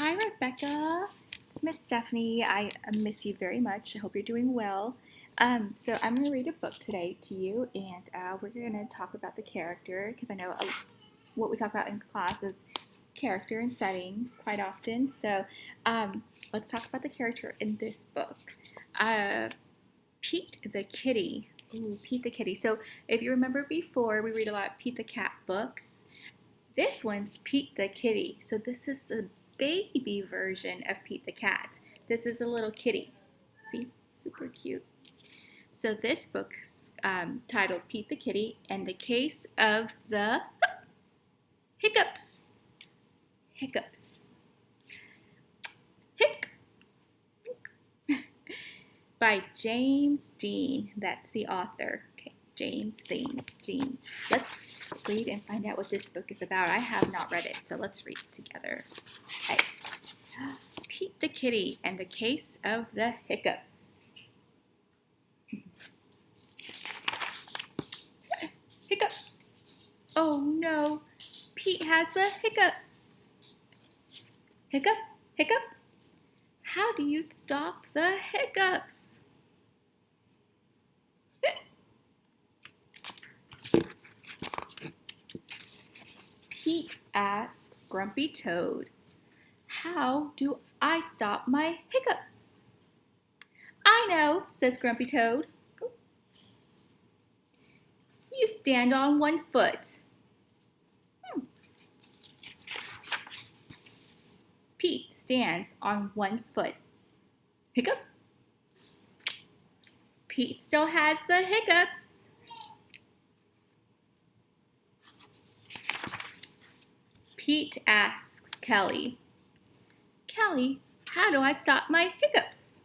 Hi, Rebecca. It's Miss Stephanie. I miss you very much. I hope you're doing well. So I'm going to read a book today to you, and we're going to talk about the character because I know what we talk about in class is character and setting quite often. So let's talk about the character in this book. Pete the Kitty. Ooh, Pete the Kitty. So if you remember before, we read a lot of Pete the Cat books. This one's Pete the Kitty. So this is the baby version of Pete the Cat. This is a little kitty. See? Super cute. So this book's titled Pete the Kitty and the Case of the Hiccups. Hiccups. Hic. By James Dean. That's the author. Okay, James Dean. Let's read and find out what this book is about. I have not read it, so let's read it together. Okay. Pete the Kitty and the Case of the Hiccups. Hiccup. Oh no, Pete has the hiccups. Hiccup, hiccup. How do you stop the hiccups? Pete asks Grumpy Toad, how do I stop my hiccups? I know, says Grumpy Toad. You stand on one foot. Pete stands on one foot. Hiccup. Pete still has the hiccups. Pete asks Kelly, Kelly, how do I stop my hiccups?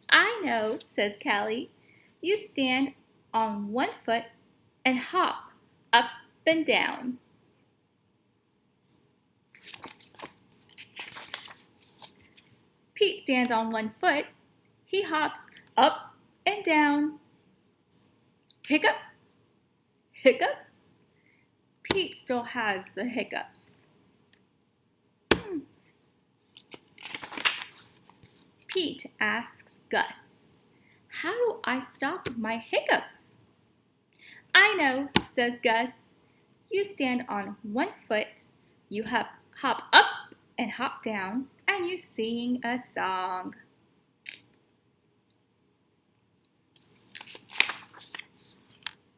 I know, says Kelly. You stand on one foot and hop up and down. Pete stands on one foot. He hops up and down. Hiccup, hiccup. Pete still has the hiccups. Pete asks Gus, how do I stop my hiccups? I know, says Gus. You stand on one foot, you hop up and hop down, and you sing a song.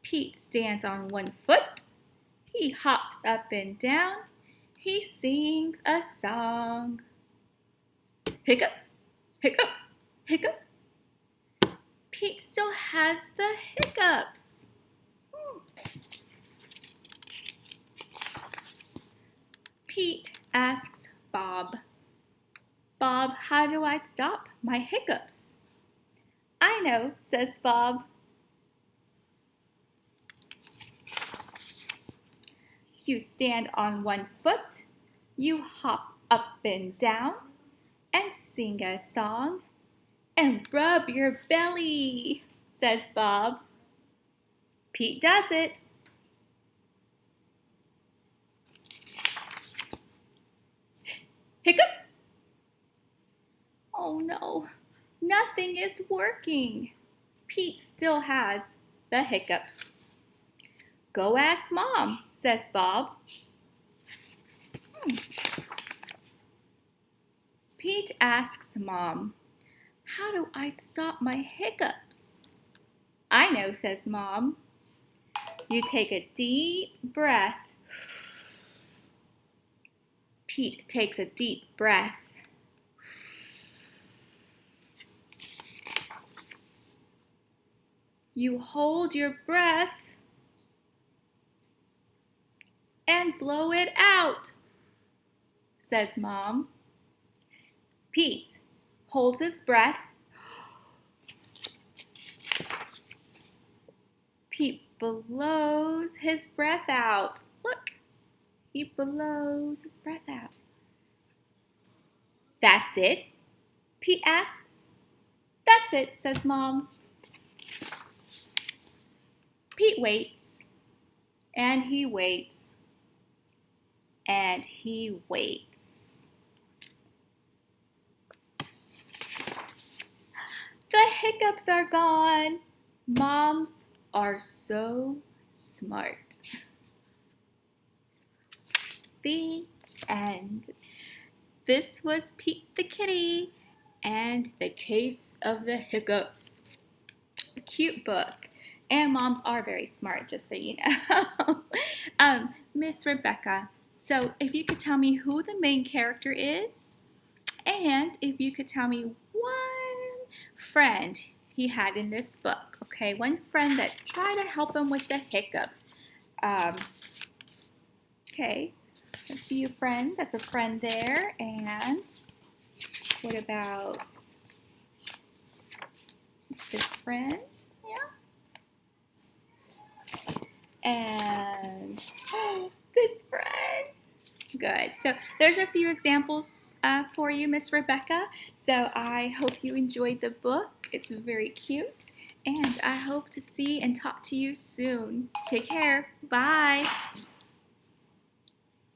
Pete stands on one foot, he hops up and down, he sings a song. Hiccup, hiccup, hiccup. Pete still has the hiccups. Pete asks Bob, Bob, how do I stop my hiccups? I know, says Bob. You stand on one foot, you hop up and down, and sing a song, and rub your belly, says Bob. Pete does it. Hiccup! Oh no, nothing is working. Pete still has the hiccups. Go ask Mom, says Bob. Pete asks Mom, how do I stop my hiccups? I know, says Mom. You take a deep breath. Pete takes a deep breath. You hold your breath and blow it out, says Mom. Pete holds his breath. Pete blows his breath out. Look, he blows his breath out. That's it? Pete asks. That's it, says Mom. Pete waits, and he waits, and he waits. hiccups are gone. Moms are so smart. The end. This was Pete the Kitty and the Case of the Hiccups. A cute book. And moms are very smart, just so you know. Miss Rebecca, so if you could tell me who the main character is, and if you could tell me one friend he had in this book, okay? One friend that tried to help him with the hiccups. Okay, a few friends, that's a friend there. And what about this friend? Yeah. And this friend. Good. So there's a few examples for you, Miss Rebecca. So I hope you enjoyed the book. It's very cute. And I hope to see and talk to you soon. Take care. Bye.